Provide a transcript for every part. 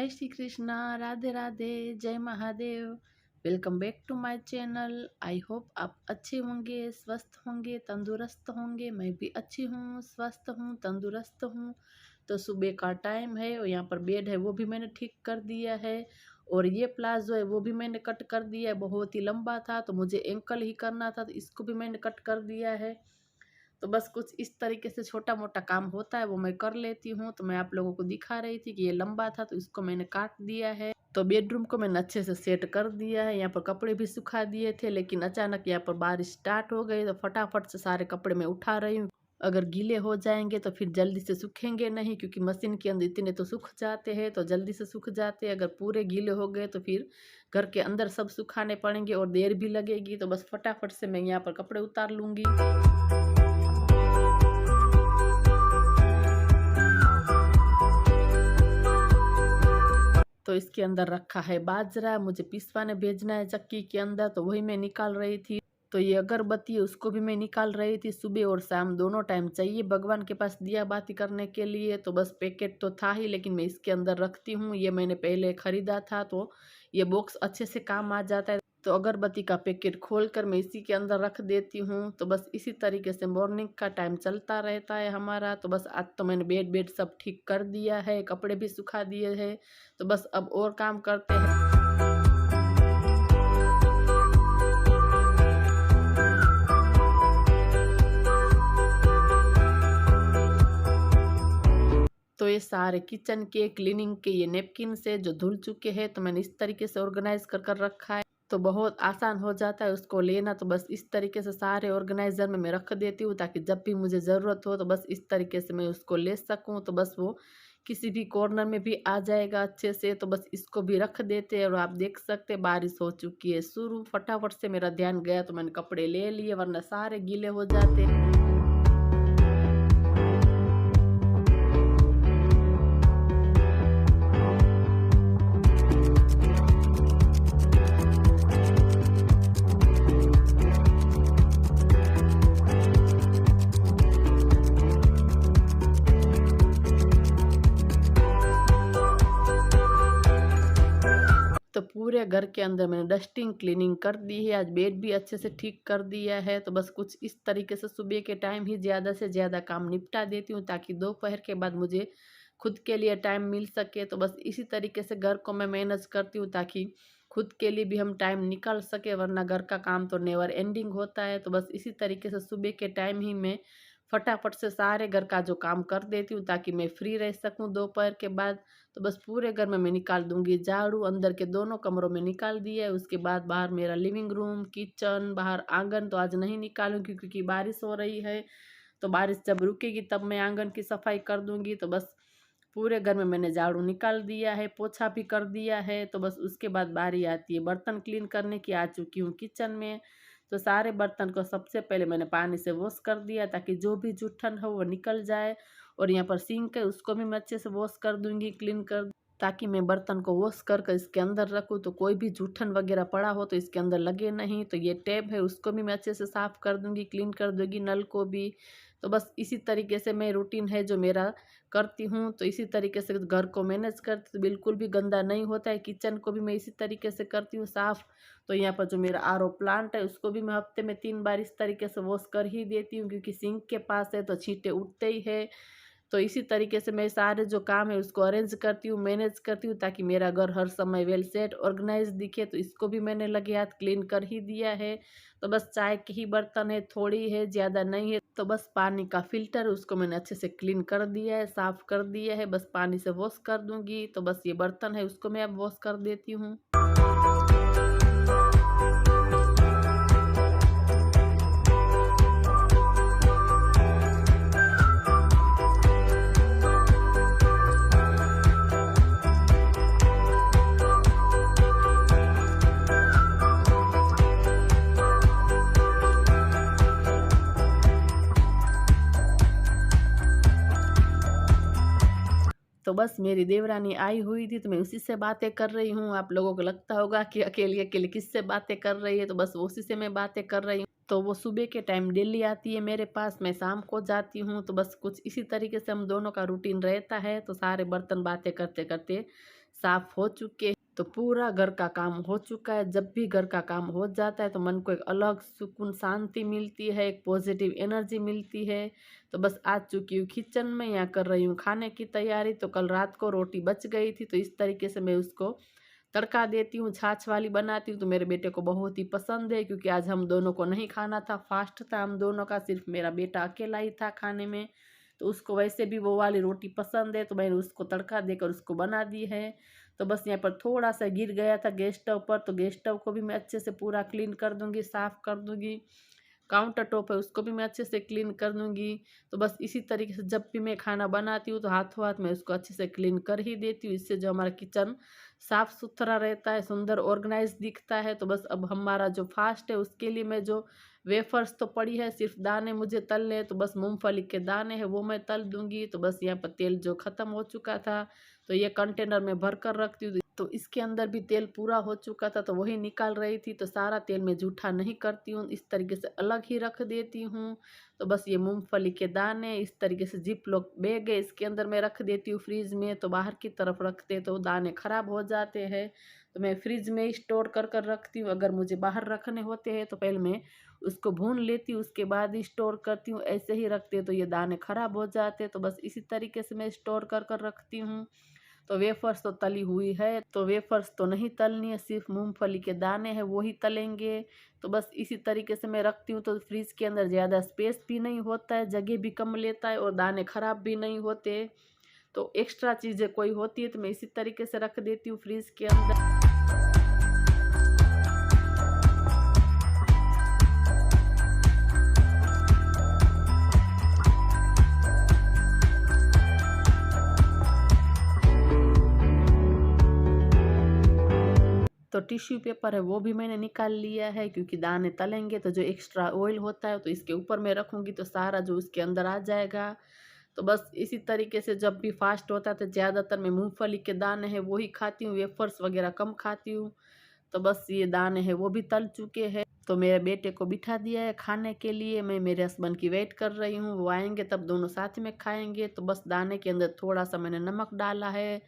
जय श्री कृष्णा, राधे राधे, जय Mahadev. Welcome back to my channel. I hope आप अच्छे होंगे, स्वस्थ होंगे, तंदुरुस्त होंगे। मैं भी अच्छी हूँ, स्वस्थ हूँ, तंदुरुस्त हूँ। तो सुबह का टाइम है और यहाँ पर बेड है वो भी मैंने ठीक कर दिया है। और ये प्लाजो है वो भी मैंने कट कर दिया है, बहुत ही लंबा था तो मुझे एंकल ही करना था, तो इसको भी मैंने कट कर दिया है। तो बस कुछ इस तरीके से छोटा मोटा काम होता है वो मैं कर लेती हूँ। तो मैं आप लोगों को दिखा रही थी कि ये लंबा था तो इसको मैंने काट दिया है। तो बेडरूम को मैंने अच्छे से सेट कर दिया है। यहाँ पर कपड़े भी सुखा दिए थे, लेकिन अचानक यहाँ पर बारिश स्टार्ट हो गई तो फटाफट से सारे कपड़े मैं उठा रही हूँ। अगर गीले हो जाएंगे तो फिर जल्दी से सूखेंगे नहीं, क्योंकि मशीन के अंदर इतने तो सूख जाते हैं, तो जल्दी से सूख जाते हैं। अगर पूरे गीले हो गए तो फिर घर के अंदर सब सुखाने पड़ेंगे और देर भी लगेगी। तो बस फटाफट से मैं यहाँ पर कपड़े उतार लूँगी। तो इसके अंदर रखा है बाजरा, मुझे पिसवाने भेजना है चक्की के अंदर, तो वही मैं निकाल रही थी। तो ये अगरबत्ती है उसको भी मैं निकाल रही थी। सुबह और शाम दोनों टाइम चाहिए भगवान के पास दिया बाती करने के लिए। तो बस पैकेट तो था ही, लेकिन मैं इसके अंदर रखती हूँ। ये मैंने पहले खरीदा था तो ये बॉक्स अच्छे से काम आ जाता है। तो अगरबत्ती का पैकेट खोलकर मैं इसी के अंदर रख देती हूँ। तो बस इसी तरीके से मॉर्निंग का टाइम चलता रहता है हमारा। तो बस आज तो मैंने बेड सब ठीक कर दिया है, कपड़े भी सुखा दिए हैं। तो बस अब और काम करते हैं। तो ये सारे किचन के क्लीनिंग के ये नेपकिन से जो धुल चुके हैं, तो मैंने इस तरीके से ऑर्गेनाइज कर कर रखा है। तो बहुत आसान हो जाता है उसको लेना। तो बस इस तरीके से सारे ऑर्गेनाइजर में मैं रख देती हूँ, ताकि जब भी मुझे ज़रूरत हो तो बस इस तरीके से मैं उसको ले सकूँ। तो बस वो किसी भी कॉर्नर में भी आ जाएगा अच्छे से। तो बस इसको भी रख देते हैं। और आप देख सकते हैं बारिश हो चुकी है शुरू। फटाफट से मेरा ध्यान गया तो मैंने कपड़े ले लिए, वरना सारे गीले हो जाते। तो पूरे घर के अंदर मैंने डस्टिंग क्लीनिंग कर दी है। आज बेड भी अच्छे से ठीक कर दिया है। तो बस कुछ इस तरीके से सुबह के टाइम ही ज़्यादा से ज़्यादा काम निपटा देती हूँ, ताकि दोपहर के बाद मुझे खुद के लिए टाइम मिल सके। तो बस इसी तरीके से घर को मैं मैनेज करती हूँ, ताकि खुद के लिए भी हम टाइम निकाल सके, वरना घर का काम तो नेवर एंडिंग होता है। तो बस इसी तरीके से सुबह के टाइम ही मैं फटाफट से सारे घर का जो काम कर देती हूँ, ताकि मैं फ्री रह सकूँ दोपहर के बाद। तो बस पूरे घर में मैं निकाल दूंगी झाड़ू। अंदर के दोनों कमरों में निकाल दिया है। उसके बाद बाहर मेरा लिविंग रूम, किचन, बाहर आंगन तो आज नहीं निकालूंगी क्योंकि बारिश हो रही है। तो बारिश जब रुकेगी तब मैं आंगन की सफाई कर दूंगी। तो बस पूरे घर में मैंने झाड़ू निकाल दिया है, पोछा भी कर दिया है। तो बस उसके बाद बारी आती है बर्तन क्लीन करने की। आ चुकी हूँ किचन में। तो सारे बर्तन को सबसे पहले मैंने पानी से वॉश कर दिया, ताकि जो भी जूठन हो वो निकल जाए। और यहाँ पर सिंक है उसको भी मैं अच्छे से वॉश कर दूंगी, क्लीन कर, ताकि मैं बर्तन को वॉश कर इसके अंदर रखूँ तो कोई भी जूठन वगैरह पड़ा हो तो इसके अंदर लगे नहीं। तो ये टैब है उसको भी मैं अच्छे से साफ़ कर दूंगी, क्लीन कर दूंगी, नल को भी। तो बस इसी तरीके से मैं रूटीन है जो मेरा करती हूँ। तो इसी तरीके से घर को मैनेज करती, तो बिल्कुल भी गंदा नहीं होता है। किचन को भी मैं इसी तरीके से करती हूँ साफ़। तो यहाँ पर जो मेरा आरओ प्लांट है उसको भी मैं हफ्ते में 3 बार इस तरीके से वॉश कर ही देती हूँ, क्योंकि सिंक के पास है तो छींटे उठते ही है। तो इसी तरीके से मैं सारे जो काम है उसको अरेंज करती हूँ, मैनेज करती हूँ, ताकि मेरा घर हर समय वेल सेट ऑर्गेनाइज दिखे। तो इसको भी मैंने लगे हाथ क्लीन कर ही दिया है। तो बस चाय के ही बर्तन है, थोड़ी है, ज़्यादा नहीं है। तो बस पानी का फिल्टर उसको मैंने अच्छे से क्लीन कर दिया है, साफ़ कर दिया है। बस पानी से वॉश कर दूँगी। तो बस ये बर्तन है उसको मैं अब वॉश कर देती हूँ। तो बस मेरी देवरानी आई हुई थी तो मैं उसी से बातें कर रही हूँ। आप लोगों को लगता होगा कि अकेली अकेली किससे बातें कर रही है, तो बस उसी से मैं बातें कर रही हूँ। तो वो सुबह के टाइम डेली आती है मेरे पास, मैं शाम को जाती हूँ। तो बस कुछ इसी तरीके से हम दोनों का रूटीन रहता है। तो सारे बर्तन बातें करते करते साफ हो चुके हैं। तो पूरा घर का काम हो चुका है। जब भी घर का काम हो जाता है तो मन को एक अलग सुकून शांति मिलती है, एक पॉजिटिव एनर्जी मिलती है। तो बस आ चुकी हूँ किचन में, यहाँ कर रही हूँ खाने की तैयारी। तो कल रात को रोटी बच गई थी तो इस तरीके से मैं उसको तड़का देती हूँ, छाछ वाली बनाती हूँ। तो मेरे बेटे को बहुत ही पसंद है, क्योंकि आज हम दोनों को नहीं खाना था, फास्ट था हम दोनों का, सिर्फ मेरा बेटा अकेला ही था खाने में। तो उसको वैसे भी वो वाली रोटी पसंद है, तो मैंने उसको तड़का देकर उसको बना दी है। तो बस यहाँ पर थोड़ा सा गिर गया था गैस स्टव पर, तो गैस स्टव को भी मैं अच्छे से पूरा क्लीन कर दूंगी, साफ कर दूंगी। काउंटर टॉप है उसको भी मैं अच्छे से क्लीन कर दूंगी। तो बस इसी तरीके से जब भी मैं खाना बनाती हूँ तो हाथों हाथ मैं उसको अच्छे से क्लीन कर ही देती हूँ। इससे जो हमारा किचन साफ सुथरा रहता है, सुंदर ऑर्गेनाइज दिखता है। तो बस अब हमारा जो फास्ट है उसके लिए मैं जो वेफर्स तो पड़ी है, सिर्फ दाने मुझे तलने हैं, तो बस मूंगफली के दाने हैं वो मैं तल दूंगी। तो बस यहाँ पर तेल जो ख़त्म हो चुका था तो ये कंटेनर में भर कर रखती हूँ। तो इसके अंदर भी तेल पूरा हो चुका था तो वही निकाल रही थी। तो सारा तेल मैं जूठा नहीं करती हूँ, इस तरीके से अलग ही रख देती हूँ। तो बस ये मूंगफली के दाने इस तरीके से जिप लॉक बैग है, इसके अंदर मैं रख देती हूँ फ्रीज में। तो बाहर की तरफ रखते तो दाने ख़राब हो जाते हैं, तो मैं फ्रिज में ही स्टोर कर कर रखती हूँ। अगर मुझे बाहर रखने होते हैं तो पहले मैं उसको भून लेती हूँ, उसके बाद ही स्टोर करती हूँ। ऐसे ही रखते तो ये दाने ख़राब हो जाते। तो बस इसी तरीके से मैं स्टोर कर कर रखती हूँ। तो वेफर्स तो तली हुई है, तो वेफर्स तो नहीं तलनी है, सिर्फ मूंगफली के दाने हैं वो ही तलेंगे। तो बस इसी तरीके से मैं रखती हूँ। तो फ्रिज के अंदर ज़्यादा स्पेस भी नहीं होता है, जगह भी कम लेता है और दाने ख़राब भी नहीं होते। तो एक्स्ट्रा चीज़ें कोई होती है तो मैं इसी तरीके से रख देती हूँ फ्रिज के अंदर। तो टिश्यू पेपर है वो भी मैंने निकाल लिया है, क्योंकि दाने तलेंगे तो जो एक्स्ट्रा ऑयल होता है तो इसके ऊपर मैं रखूँगी तो सारा जो उसके अंदर आ जाएगा। तो बस इसी तरीके से जब भी फास्ट होता है तो ज़्यादातर मैं मूंगफली के दाने हैं वो ही खाती हूँ, वेफर्स वगैरह कम खाती हूँ। तो बस ये दाने हैं वो भी तल चुके हैं। तो मेरे बेटे को बिठा दिया है खाने के लिए, मैं मेरे हस्बैंड की वेट कर रही हूँ, वो आएंगे तब दोनों साथ में खाएंगे। तो बस दाने के अंदर थोड़ा सा मैंने नमक डाला है,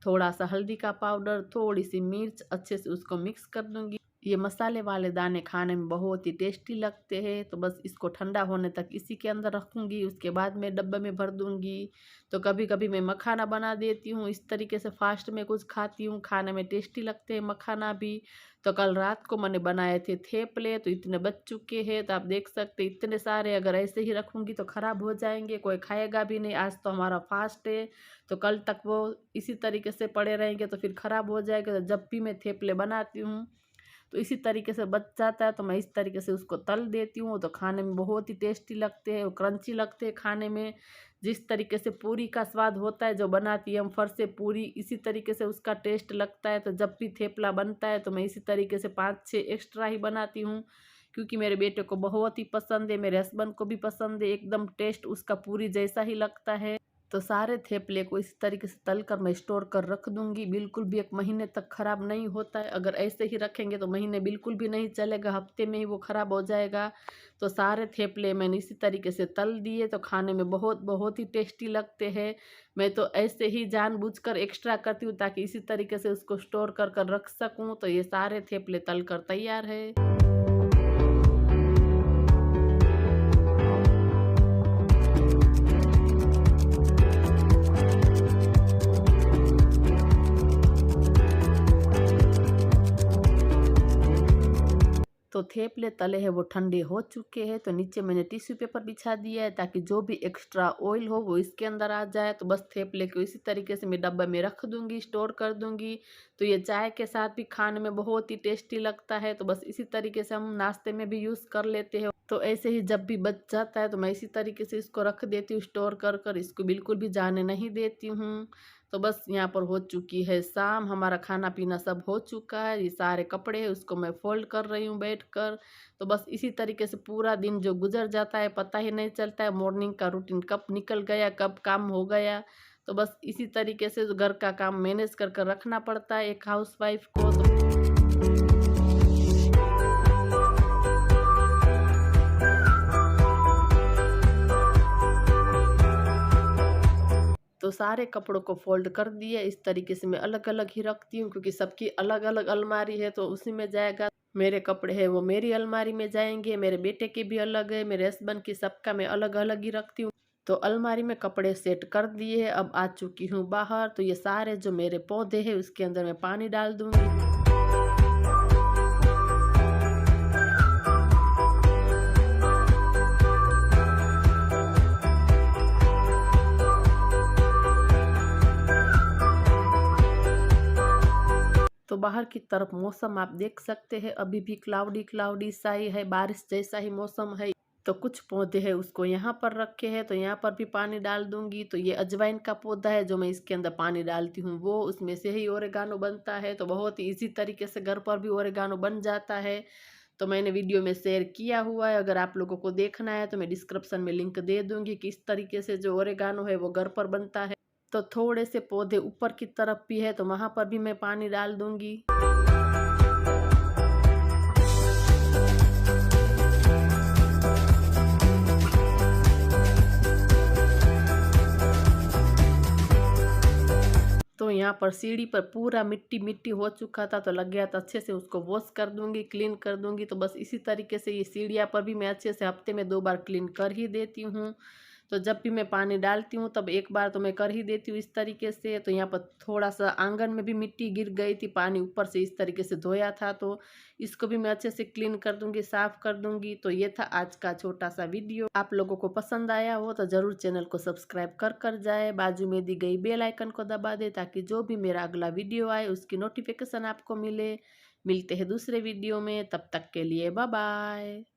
थोड़ा सा हल्दी का पाउडर, थोड़ी सी मिर्च, अच्छे से उसको मिक्स कर दूंगी। ये मसाले वाले दाने खाने में बहुत ही टेस्टी लगते हैं। तो बस इसको ठंडा होने तक इसी के अंदर रखूँगी, उसके बाद मैं डब्बे में भर दूँगी। तो कभी कभी मैं मखाना बना देती हूँ, इस तरीके से फास्ट में कुछ खाती हूँ, खाने में टेस्टी लगते हैं मखाना भी। तो कल रात को मैंने बनाए थे थेपले, तो इतने बच चुके हैं। तो आप देख सकते इतने सारे, अगर ऐसे ही रखूँगी तो ख़राब हो जाएंगे, कोई खाएगा भी नहीं। आज तो हमारा फास्ट है, तो कल तक वो इसी तरीके से पड़े रहेंगे तो फिर ख़राब हो जाएगा। तो जब भी मैं थेपले बनाती हूँ तो इसी तरीके से बच जाता है, तो मैं इस तरीके से उसको तल देती हूँ। तो खाने में बहुत ही टेस्टी लगते हैं, क्रंची लगते हैं खाने में। जिस तरीके से पूरी का स्वाद होता है जो बनाती है हम फर से पूरी, इसी तरीके से उसका टेस्ट लगता है। तो जब भी थेपला बनता है तो मैं इसी तरीके से 5-6 एक्स्ट्रा ही बनाती हूँ, क्योंकि मेरे बेटे को बहुत ही पसंद है, मेरे हस्बैंड को भी पसंद है, एकदम टेस्ट उसका पूरी जैसा ही लगता है। तो सारे थेपले को इस तरीके से तल कर मैं स्टोर कर रख दूंगी, बिल्कुल भी 1 महीने तक ख़राब नहीं होता है। अगर ऐसे ही रखेंगे तो महीने बिल्कुल भी नहीं चलेगा, हफ्ते में ही वो ख़राब हो जाएगा। तो सारे थेपले मैंने इसी तरीके से तल दिए, तो खाने में बहुत बहुत ही टेस्टी लगते हैं। मैं तो ऐसे ही जानबूझकर एक्स्ट्रा करती हूँ ताकि इसी तरीके से उसको स्टोर कर कर रख सकूँ। तो ये सारे थेपले तल कर तैयार है। तो थेपले तले हैं वो ठंडे हो चुके हैं। तो नीचे मैंने टिश्यू पेपर बिछा दिया है ताकि जो भी एक्स्ट्रा ऑयल हो वो इसके अंदर आ जाए। तो बस थेपले को इसी तरीके से मैं डब्बे में रख दूंगी, स्टोर कर दूंगी। तो ये चाय के साथ भी खाने में बहुत ही टेस्टी लगता है। तो बस इसी तरीके से हम नाश्ते में भी यूज़ कर लेते हैं। तो ऐसे ही जब भी बच जाता है तो मैं इसी तरीके से इसको रख देती हूँ स्टोर कर कर, इसको बिल्कुल भी जाने नहीं देती हूँ। तो बस यहाँ पर हो चुकी है शाम, हमारा खाना पीना सब हो चुका है। ये सारे कपड़े हैं उसको मैं फोल्ड कर रही हूँ बैठ कर। तो बस इसी तरीके से पूरा दिन जो गुजर जाता है पता ही नहीं चलता है, मॉर्निंग का रूटीन कब निकल गया, कब काम हो गया। तो बस इसी तरीके से घर का काम मैनेज कर कर रखना पड़ता है एक हाउसवाइफ को। तो सारे कपड़ों को फोल्ड कर दिया। इस तरीके से मैं अलग अलग ही रखती हूँ क्योंकि सबकी अलग अलग अलमारी है, तो उसी में जाएगा। मेरे कपड़े हैं वो मेरी अलमारी में जाएंगे, मेरे बेटे के भी अलग है, मेरे हस्बैंड की, सबका मैं अलग अलग ही रखती हूँ। तो अलमारी में कपड़े सेट कर दिए। अब आ चुकी हूँ बाहर। तो ये सारे जो मेरे पौधे हैं उसके अंदर मैं पानी डाल दूंगी। तो बाहर की तरफ मौसम आप देख सकते हैं, अभी भी क्लाउडी क्लाउडी सा ही है, बारिश जैसा ही मौसम है। तो कुछ पौधे हैं उसको यहाँ पर रखे हैं, तो यहाँ पर भी पानी डाल दूंगी। तो ये अजवाइन का पौधा है जो मैं इसके अंदर पानी डालती हूँ, वो उसमें से ही ओरेगानो बनता है। तो बहुत ही इजी तरीके से घर पर भी ओरेगानो बन जाता है। तो मैंने वीडियो में शेयर किया हुआ है, अगर आप लोगों को देखना है तो मैं डिस्क्रिप्शन में लिंक दे दूंगी कि इस तरीके से जो ओरेगानो है वो घर पर बनता है। तो थोड़े से पौधे ऊपर की तरफ भी है, तो वहां पर भी मैं पानी डाल दूंगी। तो यहाँ पर सीढ़ी पर पूरा मिट्टी मिट्टी हो चुका था, तो लग गया था अच्छे से उसको वॉश कर दूंगी, क्लीन कर दूंगी। तो बस इसी तरीके से ये सीढ़ियाँ पर भी मैं अच्छे से हफ्ते में 2 बार क्लीन कर ही देती हूँ। तो जब भी मैं पानी डालती हूँ तब एक बार तो मैं कर ही देती हूँ इस तरीके से। तो यहाँ पर थोड़ा सा आंगन में भी मिट्टी गिर गई थी, पानी ऊपर से इस तरीके से धोया था, तो इसको भी मैं अच्छे से क्लीन कर दूंगी, साफ कर दूंगी। तो ये था आज का छोटा सा वीडियो। आप लोगों को पसंद आया हो तो जरूर चैनल को सब्सक्राइब कर जाए, बाजू में दी गई बेल आइकन को दबा दे ताकि जो भी मेरा अगला वीडियो आए उसकी नोटिफिकेशन आपको मिले। मिलते हैं दूसरे वीडियो में, तब तक के लिए बाय बाय।